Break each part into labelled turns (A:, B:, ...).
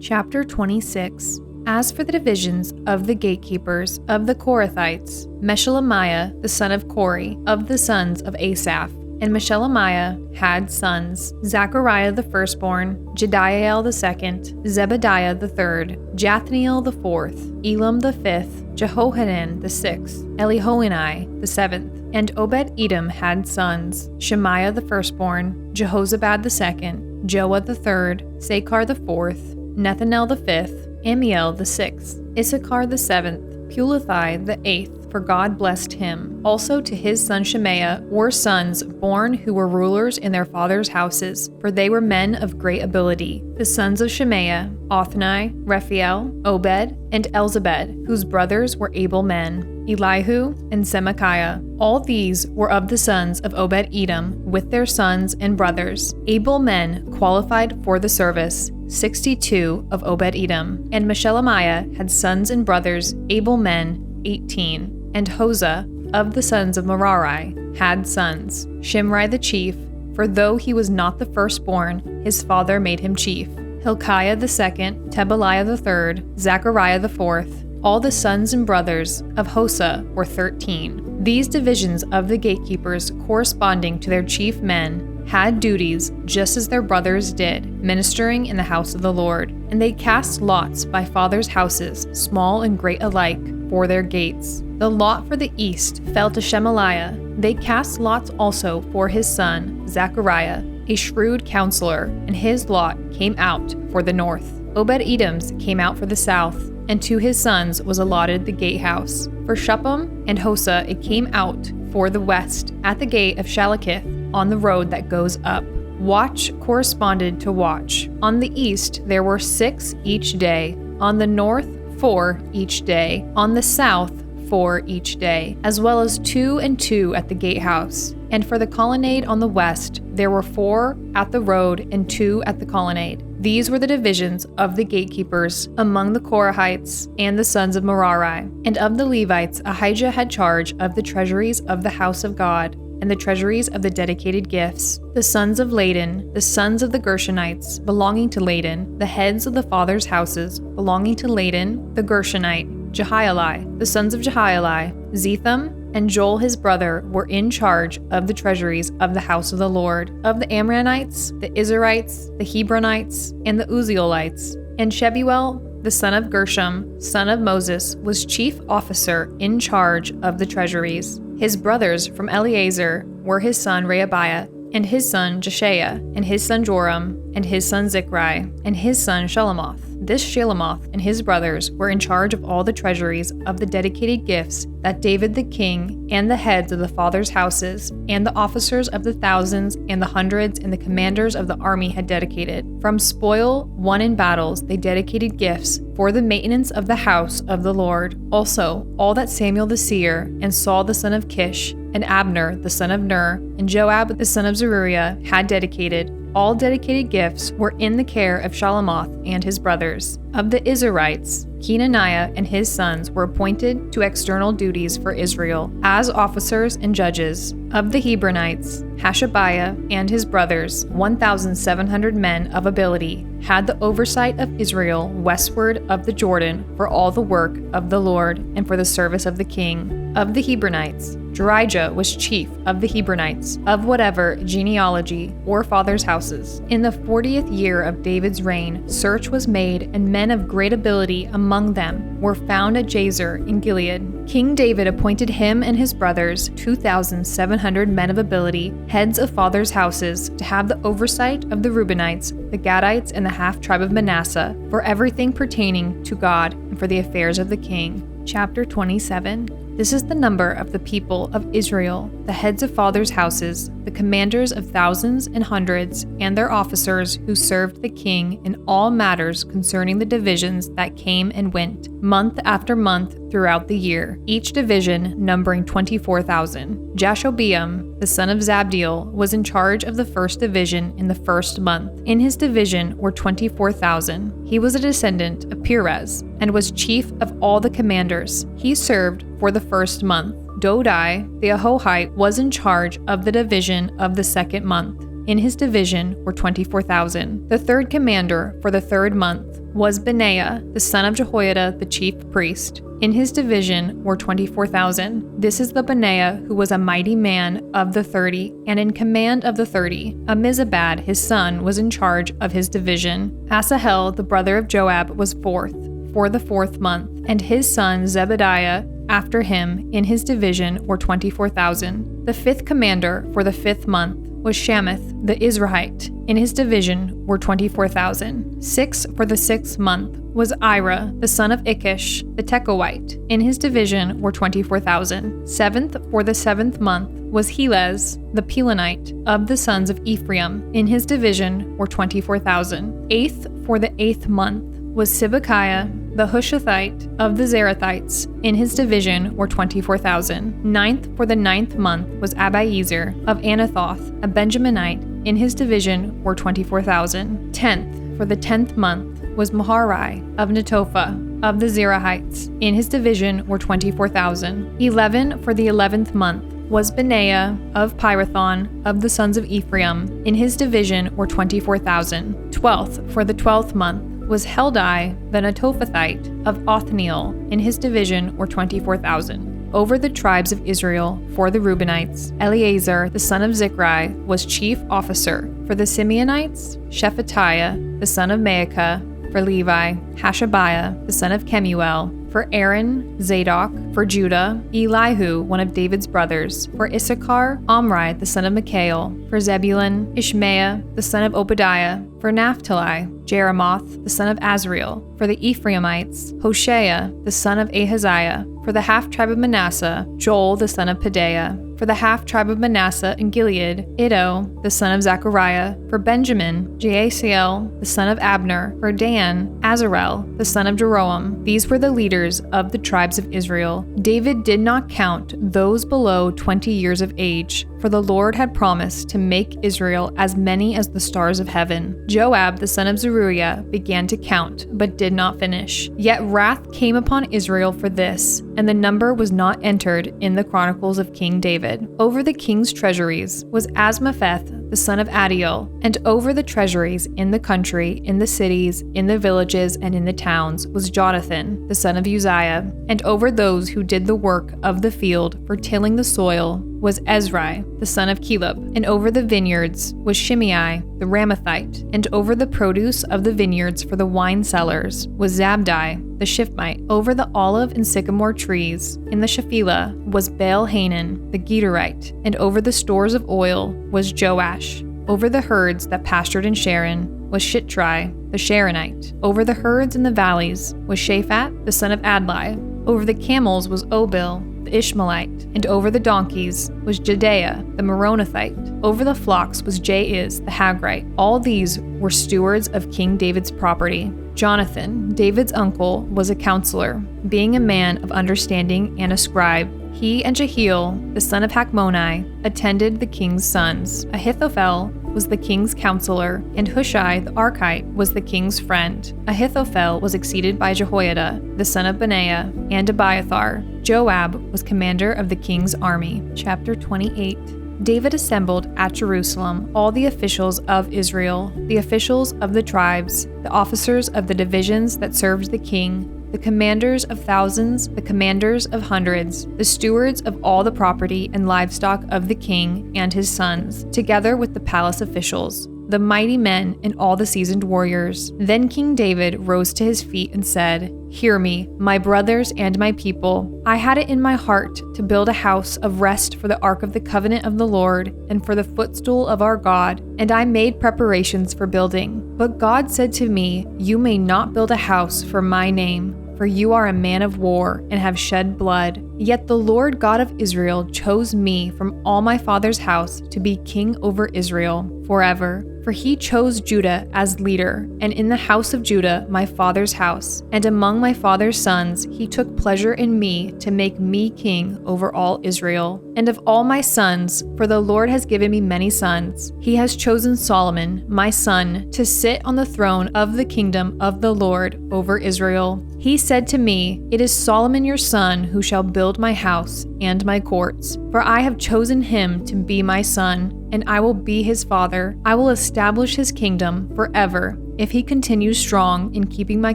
A: Chapter 26. As for the divisions of the gatekeepers of the Korathites, Meshelemiah the son of Kori, of the sons of Asaph. And Meshelemiah had sons: Zechariah the firstborn, Jediael the second, Zebediah the third, Jathniel the fourth, Elam the fifth, Jehohanan the sixth, Elihoenai the seventh. And Obed-Edom had sons: Shemaiah the firstborn, Jehozabad the second, Joah the third, Sakar the fourth, Nethanel the fifth, Amiel the sixth, Issachar the seventh, Pulathai the eighth, for God blessed him. Also to his son Shemaiah were sons born who were rulers in their fathers' houses, for they were men of great ability. The sons of Shemaiah: Othni, Rephael, Obed, and Elzabad, whose brothers were able men, Elihu and Semachiah. All these were of the sons of Obed-Edom, with their sons and brothers, able men qualified for the service, 62 of Obed-Edom. And Meshelemiah had sons and brothers, able men, 18. And Hosea, of the sons of Merari, had sons: Shimri the chief, for though he was not the firstborn, his father made him chief; Hilkiah the second, Tebaliah the third, Zechariah the fourth. All the sons and brothers of Hosea were 13. These divisions of the gatekeepers, corresponding to their chief men, had duties just as their brothers did, ministering in the house of the Lord. And they cast lots by fathers' houses, small and great alike, for their gates. The lot for the east fell to Shemaliah. They cast lots also for his son, Zechariah, a shrewd counselor, and his lot came out for the north. Obed-Edom's came out for the south, and to his sons was allotted the gatehouse. For Shuppim and Hosea it came out for the west, at the gate of Shalakith, on the road that goes up. Watch corresponded to watch. On the east there were 6 each day, on the north 4 each day, on the south 4 each day, as well as 2 and 2 at the gatehouse. And for the colonnade on the west there were 4 at the road and 2 at the colonnade. These were the divisions of the gatekeepers among the Korahites and the sons of Merari. And of the Levites Ahijah had charge of the treasuries of the house of God, and the treasuries of the dedicated gifts. The sons of Laden, the sons of the Gershonites, belonging to Laden, the heads of the fathers' houses, belonging to Laden, the Gershonite, Jehieli. The sons of Jehieli, Zetham, and Joel his brother were in charge of the treasuries of the house of the Lord, of the Amranites, the Izharites, the Hebronites, and the Uzzielites. And Shebuel, the son of Gershom, son of Moses, was chief officer in charge of the treasuries. His brothers from Eleazar were his son Rehabiah, and his son Jeshaiah, and his son Joram, and his son Zichri, and his son Shelomoth. This Shelomoth and his brothers were in charge of all the treasuries of the dedicated gifts that David the king, and the heads of the fathers' houses, and the officers of the thousands and the hundreds, and the commanders of the army had dedicated. From spoil won in battles they dedicated gifts for the maintenance of the house of the Lord. Also all that Samuel the seer, and Saul the son of Kish, and Abner the son of Ner, and Joab the son of Zeruiah had dedicated. All dedicated gifts were in the care of Shelomoth and his brothers. Of the Izharites, Kenaniah and his sons were appointed to external duties for Israel as officers and judges. Of the Hebronites, Hashabiah and his brothers, 1,700 men of ability, had the oversight of Israel westward of the Jordan for all the work of the Lord and for the service of the king. Of the Hebronites, Jerijah was chief of the Hebronites, of whatever genealogy or fathers' houses. In the 40th year of David's reign, search was made, and men of great ability among them were found at Jazer in Gilead. King David appointed him and his brothers, 2,700 men of ability, heads of fathers' houses, to have the oversight of the Reubenites, the Gadites, and the half-tribe of Manasseh, for everything pertaining to God and for the affairs of the king. Chapter 27. This is the number of the people of Israel, the heads of fathers' houses, the commanders of thousands and hundreds, and their officers who served the king in all matters concerning the divisions that came and went, month after month throughout the year, each division numbering 24,000. Jashobeam, the son of Zabdiel, was in charge of the first division in the first month. In his division were 24,000. He was a descendant of Perez, and was chief of all the commanders. He served for the first month. Dodai, the Ahohite, was in charge of the division of the second month. In his division were 24,000. The third commander for the third month was Benaiah, the son of Jehoiada, the chief priest. In his division were 24,000. This is the Benaiah who was a mighty man of the 30, and in command of the 30. Ammizabad, his son, was in charge of his division. Asahel, the brother of Joab, was fourth, for the 4th month, and his son Zebediah after him in his division were 24,000. The 5th commander for the 5th month was Shamath, the Israelite. In his division were 24,000. 6 for the 6th month was Ira, the son of Ikish, the Tekoite. In his division were 24,000. 7th for the 7th month was Helez, the Pelonite, of the sons of Ephraim. In his division were 24,000. 8th for the 8th month was Sibekiah, the Hushathite of the Zerathites. In his division were 24,000. 9th for the 9th month was Abiezer of Anathoth, a Benjaminite. In his division were 24,000. 10th for the 10th month was Maharai of Netophah of the Zerahites. In his division were 24,000. 11 for the 11th month was Benaiah of Pirathon of the sons of Ephraim. In his division were 24,000. 12th for the 12th month was Heldai, the Netophathite of Othniel. In his division were 24,000. Over the tribes of Israel, for the Reubenites, Eleazar, the son of Zichri, was chief officer. For the Simeonites, Shephatiah, the son of Maacah. For Levi, Hashabiah, the son of Kemuel. For Aaron, Zadok. For Judah, Elihu, one of David's brothers. For Issachar, Omri, the son of Mikael. For Zebulun, Ishmaiah, the son of Obadiah. For Naphtali, Jeremoth, the son of Azriel. For the Ephraimites, Hoshea, the son of Ahaziah. For the half-tribe of Manasseh, Joel, the son of Pedaiah. For the half-tribe of Manasseh in Gilead, Iddo, the son of Zechariah. For Benjamin, Jaasiel, the son of Abner. For Dan, Azarel, the son of Jeroham. These were the leaders of the tribes of Israel. David did not count those below 20 years of age, for the Lord had promised to make Israel as many as the stars of heaven. Joab, the son of Zeruiah, began to count, but did not finish. Yet wrath came upon Israel for this, and the number was not entered in the Chronicles of King David. Over the king's treasuries was Asmapheth, the son of Adiel, and over the treasuries in the country, in the cities, in the villages, and in the towns was Jonathan, the son of Uzziah, and over those who did the work of the field for tilling the soil was Ezri, the son of Caleb, and over the vineyards was Shimei, the Ramathite, and over the produce of the vineyards for the wine cellars was Zabdi, the Shifmite. Over the olive and sycamore trees in the Shephelah was Baal-Hanan, the Gederite, and over the stores of oil was Joash. Over the herds that pastured in Sharon was Shitrai, the Sharonite. Over the herds in the valleys was Shaphat, the son of Adlai. Over the camels was Obil, the Ishmaelite, and over the donkeys was Jehdeiah, the Meronothite. Over the flocks was Jaiz, the Hagrite. All these were stewards of King David's property. Jonathan, David's uncle, was a counselor, being a man of understanding and a scribe. He and Jehiel, the son of Hakmoni, attended the king's sons. Ahithophel was the king's counselor, and Hushai the Archite was the king's friend. Ahithophel was succeeded by Jehoiada, the son of Benaiah, and Abiathar. Joab was commander of the king's army. Chapter 28. David assembled at Jerusalem all the officials of Israel, the officials of the tribes, the officers of the divisions that served the king, the commanders of thousands, the commanders of hundreds, the stewards of all the property and livestock of the king and his sons, together with the palace officials, the mighty men and all the seasoned warriors. Then King David rose to his feet and said, "Hear me, my brothers and my people. I had it in my heart to build a house of rest for the ark of the covenant of the Lord and for the footstool of our God, and I made preparations for building. But God said to me, 'You may not build a house for my name, for you are a man of war and have shed blood.' Yet the Lord God of Israel chose me from all my father's house to be king over Israel forever. For he chose Judah as leader, and in the house of Judah my father's house, and among my father's sons he took pleasure in me to make me king over all Israel. And of all my sons, for the Lord has given me many sons, he has chosen Solomon, my son, to sit on the throne of the kingdom of the Lord over Israel. He said to me, 'It is Solomon your son who shall build my house and my courts, for I have chosen him to be my son, and I will be his father. I will establish his kingdom forever, if he continues strong in keeping my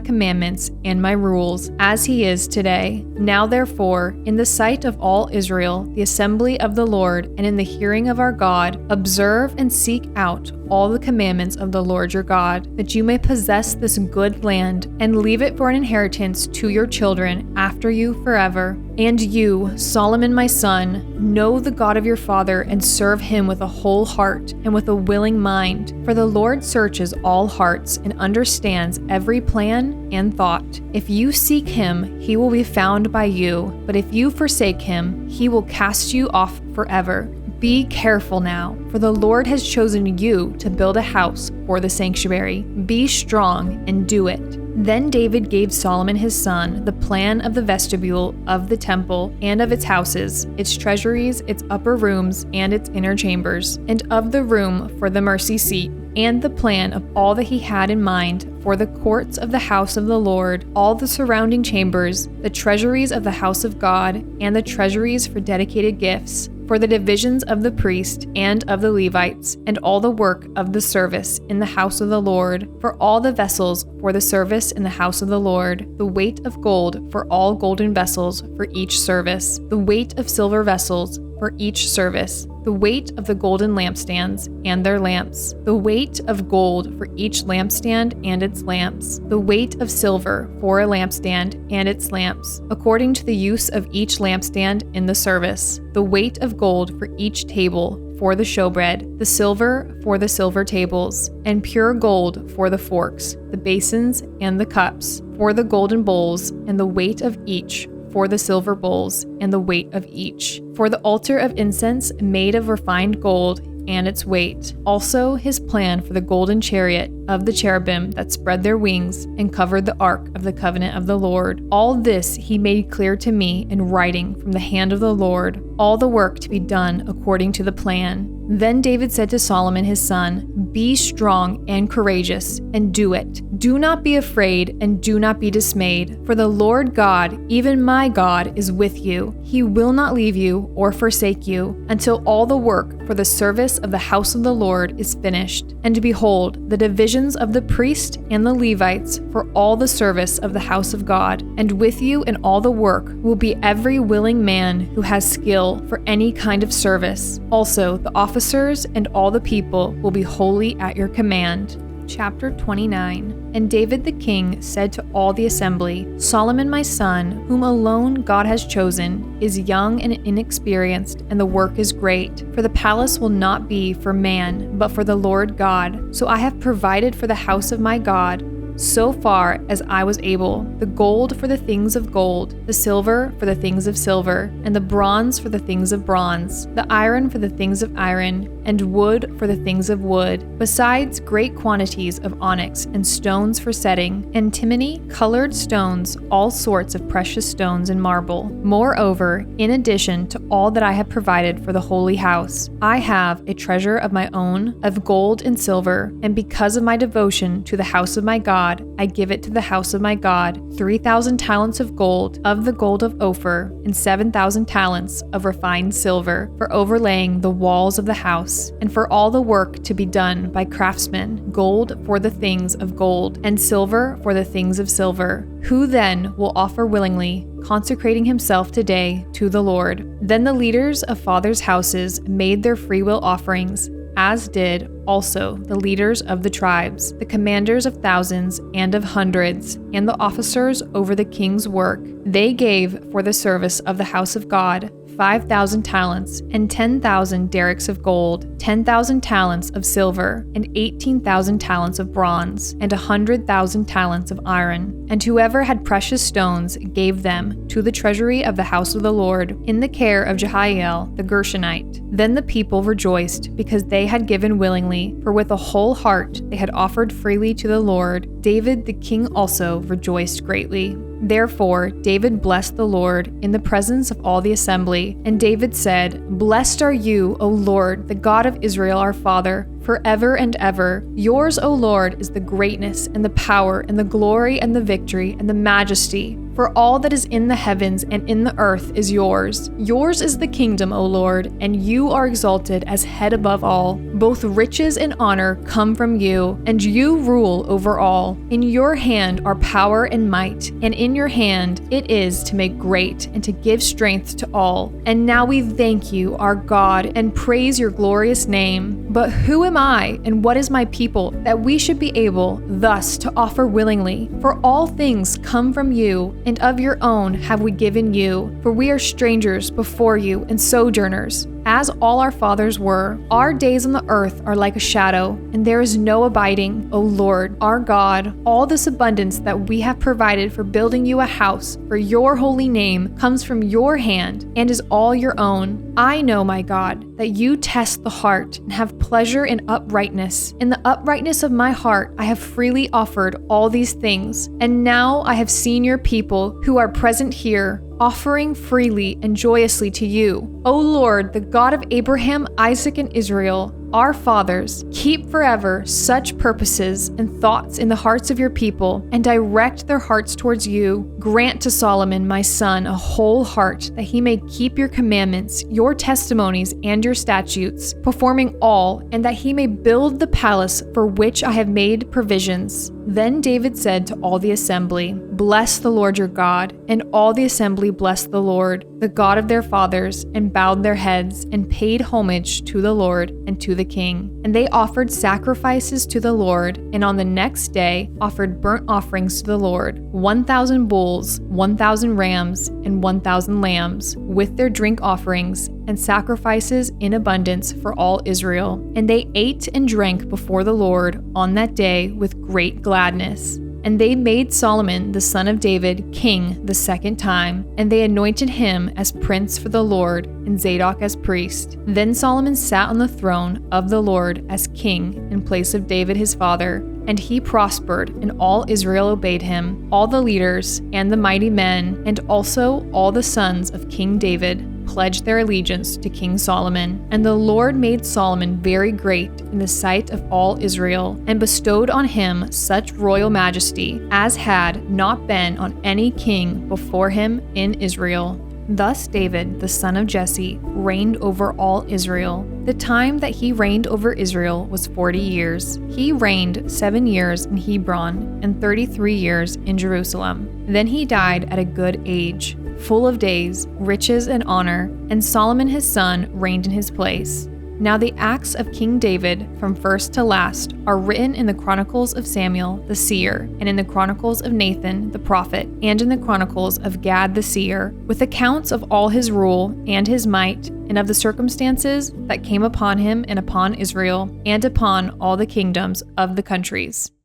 A: commandments and my rules, as he is today. Now therefore, in the sight of all Israel, the assembly of the Lord, and in the hearing of our God, observe and seek out all the commandments of the Lord your God, that you may possess this good land, and leave it for an inheritance to your children after you forever. And you, Solomon my son, know the God of your father, and serve him with a whole heart and with a willing mind. For the Lord searches all hearts and understands every plan and thought. If you seek him, he will be found by you, but if you forsake him, he will cast you off forever. Be careful now, for the Lord has chosen you to build a house for the sanctuary. Be strong and do it. Then David gave Solomon his son the plan of the vestibule of the temple and of its houses, its treasuries, its upper rooms, and its inner chambers, and of the room for the mercy seat, and the plan of all that he had in mind for the courts of the house of the Lord, all the surrounding chambers, the treasuries of the house of God, and the treasuries for dedicated gifts, for the divisions of the priest and of the Levites, and all the work of the service in the house of the Lord, for all the vessels for the service in the house of the Lord, the weight of gold for all golden vessels for each service, the weight of silver vessels for each service, the weight of the golden lampstands and their lamps, the weight of gold for each lampstand and its lamps, the weight of silver for a lampstand and its lamps, according to the use of each lampstand in the service, the weight of gold for each table for the showbread, the silver for the silver tables, and pure gold for the forks, the basins, and the cups, for the golden bowls, and the weight of each for the silver bowls, and the weight of each, for the altar of incense made of refined gold, and its weight. Also his plan for the golden chariot of the cherubim that spread their wings and covered the ark of the covenant of the Lord. All this he made clear to me in writing from the hand of the Lord, all the work to be done according to the plan. Then David said to Solomon his son, "Be strong and courageous, and do it. Do not be afraid, and do not be dismayed, for the Lord God, even my God, is with you. He will not leave you or forsake you until all the work for the service of the house of the Lord is finished. And behold, the divisions of the priest and the Levites for all the service of the house of God, and with you in all the work will be every willing man who has skill for any kind of service. Also, the officers and all the people will be wholly at your command." Chapter 29. And David the king said to all the assembly, "Solomon my son, whom alone God has chosen, is young and inexperienced, and the work is great. For the palace will not be for man, but for the Lord God. So I have provided for the house of my God, so far as I was able, the gold for the things of gold, the silver for the things of silver, and the bronze for the things of bronze, the iron for the things of iron, and wood for the things of wood, besides great quantities of onyx and stones for setting, antimony, colored stones, all sorts of precious stones and marble. Moreover, in addition to all that I have provided for the holy house, I have a treasure of my own, of gold and silver, and because of my devotion to the house of my God, I give it to the house of my God, 3,000 talents of gold, of the gold of Ophir, and 7,000 talents of refined silver, for overlaying the walls of the house, and for all the work to be done by craftsmen, gold for the things of gold, and silver for the things of silver. Who then will offer willingly, consecrating himself today to the Lord?" Then the leaders of fathers' houses made their freewill offerings, as did also the leaders of the tribes, the commanders of thousands and of hundreds, and the officers over the king's work. They gave for the service of the house of God 5,000 talents, and 10,000 derricks of gold, 10,000 talents of silver, and 18,000 talents of bronze, and 100,000 talents of iron. And whoever had precious stones gave them to the treasury of the house of the Lord, in the care of Jehiel the Gershonite. Then the people rejoiced, because they had given willingly, for with a whole heart they had offered freely to the Lord. David the king also rejoiced greatly. Therefore David blessed the Lord in the presence of all the assembly. And David said, "Blessed are you, O Lord, the God of Israel our Father, forever and ever. Yours, O Lord, is the greatness and the power and the glory and the victory and the majesty. For all that is in the heavens and in the earth is yours. Yours is the kingdom, O Lord, and you are exalted as head above all. Both riches and honor come from you, and you rule over all. In your hand are power and might, and in your hand it is to make great and to give strength to all. And now we thank you, our God, and praise your glorious name. But who am I, and what is my people, that we should be able thus to offer willingly? For all things come from you, and of your own have we given you. For we are strangers before you and sojourners, as all our fathers were. Our days on the earth are like a shadow, and there is no abiding. O Lord, our God, all this abundance that we have provided for building you a house for your holy name comes from your hand and is all your own. I know, my God, that you test the heart and have pleasure in uprightness. In the uprightness of my heart I have freely offered all these things, and now I have seen your people who are present here offering freely and joyously to you. O Lord, the God of Abraham, Isaac, and Israel, our fathers, keep forever such purposes and thoughts in the hearts of your people, and direct their hearts towards you. Grant to Solomon, my son, a whole heart, that he may keep your commandments, your testimonies, and your statutes, performing all, and that he may build the palace for which I have made provisions. Then David said to all the assembly, Bless the Lord your God. And all the assembly blessed the Lord, the God of their fathers, and bowed their heads, and paid homage to the Lord and to the king. And they offered sacrifices to the Lord, and on the next day offered burnt offerings to the Lord, 1,000 bulls, 1,000 rams, and 1,000 lambs, with their drink offerings, and sacrifices in abundance for all Israel. And they ate and drank before the Lord on that day with great gladness. And they made Solomon the son of David king the second time, and they anointed him as prince for the Lord, and Zadok as priest. Then Solomon sat on the throne of the Lord as king in place of David his father, and he prospered, and all Israel obeyed him, all the leaders and the mighty men, and also all the sons of King David pledged their allegiance to King Solomon. And the Lord made Solomon very great in the sight of all Israel, and bestowed on him such royal majesty as had not been on any king before him in Israel. Thus David, the son of Jesse, reigned over all Israel. The time that he reigned over Israel was 40 years. He reigned 7 years in Hebron and 33 years in Jerusalem. Then he died at a good age, full of days, riches, and honor, and Solomon his son reigned in his place. Now the acts of King David, from first to last, are written in the Chronicles of Samuel the seer, and in the Chronicles of Nathan the prophet, and in the Chronicles of Gad the seer, with accounts of all his rule and his might, and of the circumstances that came upon him and upon Israel, and upon all the kingdoms of the countries.